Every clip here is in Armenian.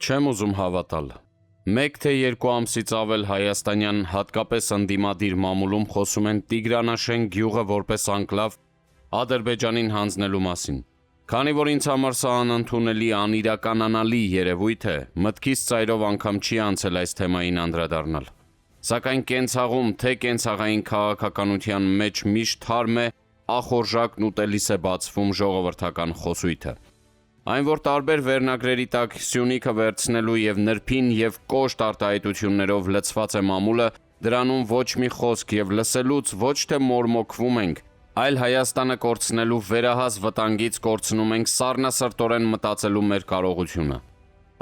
Չեմ ուզում հավատալ։ 1 թե 2 ամսից ավել հայաստանյան, հատկապես ընդդիմադիր մամուլում խոսում են Տիգրանաշեն գյուղը որպես անկլավ Ադրբեջանին հանձնելու մասին։ Քանի որ ինձ համար սա անընդունելի, անիրականանալի երևույթ է, մտքից ծայրով անգամ չի անցել այս թեմային անդրադառնալ։ Սակայն կենցաղում, թե կենցաղային քաղաքականության մեջ միշտ թարմ է, ախորժակն ուտելիս է բացվում ժողովրդական խոսույթը։ Այն, որ տարբեր վերնագրերի տակ Սյունիքը վերցնելու և նրբին և կոշտ արտահայտություններով լցված է մամուլը, դրանում ոչ մի խոսք և լսելուց ոչ թե մորմոքվում ենք, այլ Հայաստանը կորցնելու վերահաս վտանգից կորցնում ենք սառնասրտորեն մտածելու մեր կարողությունը։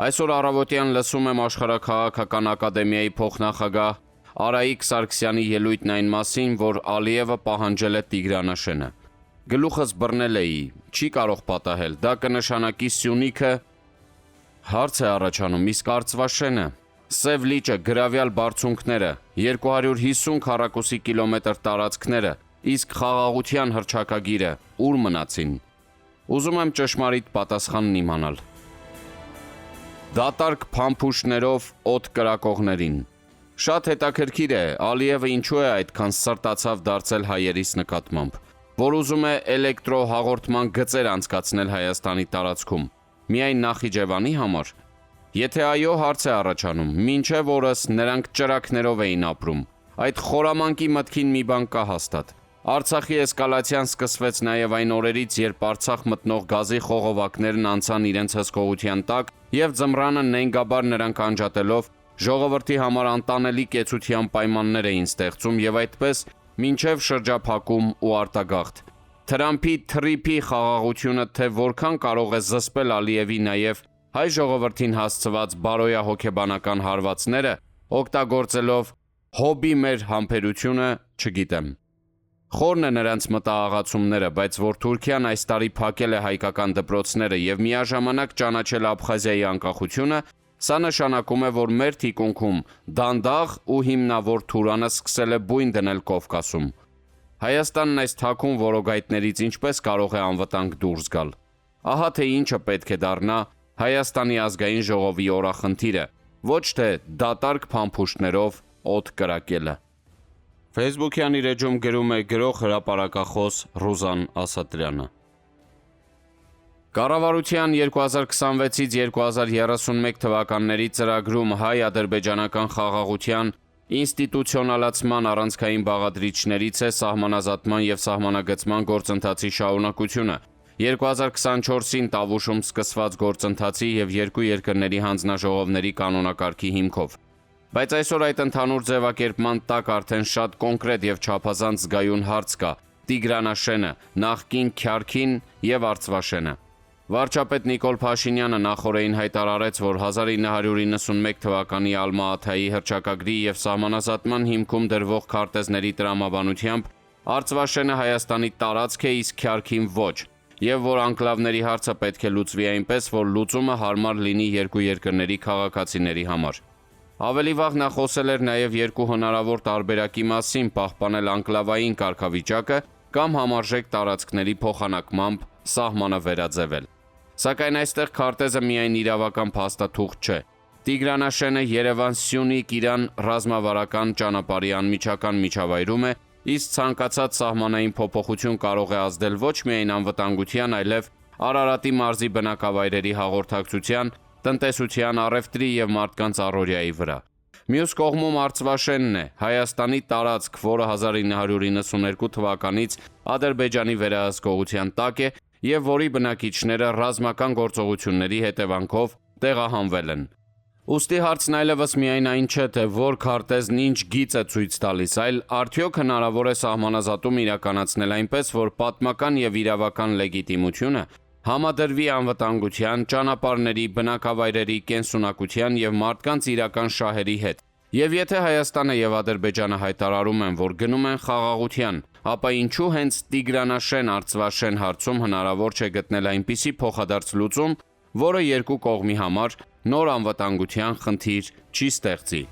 Այսօր առավոտյան լսում եմ Աշխարհաքաղաքական ակադեմիայի փոխնախագահ Արայիկ Սարգսյանի ելույթն այն մասին, որ Ալիևը պահանջել է Տիգրանաշենը։ Գլուխս բռնել էի, չի կարող պատահել, դա կնշանակի Սյունիքը։ Հարց է առաջանում, իսկ Արծվաշենը, Սև լիճը, գրավյալ բարձունքները, 250 քառակուսի կիլոմետր տարածքները, իսկ խաղաղության հռչակագիրը ուր մնացին։ Ուզում եմ ճշմարիտ պատասխանն իմանալ։ Դատարկ փամփուշտներով օդ կրակողներին։ Շատ հետաքրքիր է, Ալիևը ինչու է այդքան սրտացավ դարձել հայերիս նկատմամբ, որ ուզում է էլեկտրոհաղորդման գծեր անցկացնել Հայաստանի տարածքում, միայն Նախիջևանի համար։ Եթե այո, հարց է առաջանում, մինչև օրս նրանք ճրագներով էին ապրում։ Այդ խորամանկի մտքին մի բան կա հաստատ։ Արցախի էսկալացիան սկսվեց նաև այն օրերից, երբ Արցախ մտնող գազի խողովակներն անցան իրենց հսկողության տակ և ձմռանը նենգաբար նրանք անջատելով ժողովրդի համար անտանելի կեցության պայմաններ էին ստեղծում և այդպես մինչև շրջափակում ու արտագաղթ։ Թրամփի թրիփի խաղաղությունը թե որքան կարող է զսպել Ալիևի նաև հայ ժողովրդին հասցված բարոյահոգեբանական հարվածները, օգտագործելով հոբի մեր համբերությունը, չգիտեմ։ Խորն է նրանց մտահաղացումները, բայց որ Թուրքիան այս տարի փակել է հայկական դպրոցները և միաժամանակ ճանաչել Աբխազիայի անկախությունը, սա նշանակում է, որ մեր թիկունքում դանդաղ ու հիմնավոր Թուրանը սկսել է բույն դնել Կովկասում։ Հայաստանն այս թաքուն որոգայթներից ինչպես կարող է անվտանգ դուրս գալ։ Ահա թե ինչը պետք է դառնա Հայաստանի ազգային ժողովի օրախնդիրը, ոչ թե դատարկ փամփուշտներով օդ կրակելը։ Facebook-յան իր էջում գրում է գրող հրապարակախոս Ռուզան Ասատրյանը։ Կառավարության 2026-ից 2031 թվականների ծրագրում հայ-ադրբեջանական խաղաղության ինստիտուցիոնալացման առանցքային բաղադրիչներից է սահմանազատման և սահմանագծման գործընթացի շարունակությունը, 2024-ին Տավուշում սկսված գործընթացի և երկու երկրների հանձնաժողովների կանոնակարգի հիմքով։ Բայց այսօր այդ ընդհանուր ձևակերպման տակ արդեն շատ կոնկրետ և չափազանց զգայուն հարց կա՝ Տիգրանաշենը, նախկին Քյարքին և Արծվաշենը։ Վարչապետ Նիկոլ Փաշինյանը նախօրեին հայտարարեց, որ 1991 թվականի Ալմա-Աթայի հռչակագրի և սահմանազատման հիմքում դրվող քարտեզների տրամաբանությամբ Արծվաշենը Հայաստանի տարածք է, իսկ Քյարքին ոչ, և որ անկլավների հարցը պետք է լուծվի այնպես, որ լուծումը հարմար լինի երկու երկրների քաղաքացիների համար։ Ավելի վաղ նա խոսել էր նաև երկու հնարավոր տարբերակի մասին՝ պահպանել անկլավային կարգավիճակը կամ համարժեք տարածքների փոխանակմամբ սահմանը վերաձևել։ Սակայն այստեղ քարտեզը միայն իրավական փաստաթուղթ չէ։ Տիգրանաշենը Երևան-Սյունիք-Իրան ռազմավարական ճանապարհի անմիջական միջավայրում է, իսկ ցանկացած սահմանային փոփոխություն կարող է ազդել ոչ միայն անվտանգության, այլև Արարատի մարզի բնակավայրերի հաղորդակցության, տնտեսության, առևտրի և մարդկանց առօրյայի վրա։ Մյուս կողմում Արծվաշենն է, Հայաստանի տարածք, որը 1992 թվականից Ադրբեջանի վերահսկողության տակ է և որի բնակիչները ռազմական գործողությունների հետևանքով տեղահանվել են։ Ուստի հարցն այլևս միայն այն չէ, թե որ քարտեզն ինչ գիծ է ցույց տալիս, այլ արդյոք հնարավոր է սահմանազատում իրականացնել այնպես, որ պատմական և իրավական լեգիտիմությունը համադրվի անվտանգության, ճանապարհների, բնակավայրերի, կենսունակության և մարդկանց իրական շահերի հետ։ Եվ եթե Հայաստանը և Ադրբեջանը հայտարարում են, որ գնում են խաղաղության, ապա ինչու հենց Տիգրանաշեն-Արծվաշեն հարցում հնարավոր չէ գտնել այնպիսի փոխադարձ լուծում, որը երկու կողմի համար նոր անվտանգության խնդիր չի ստեղծի։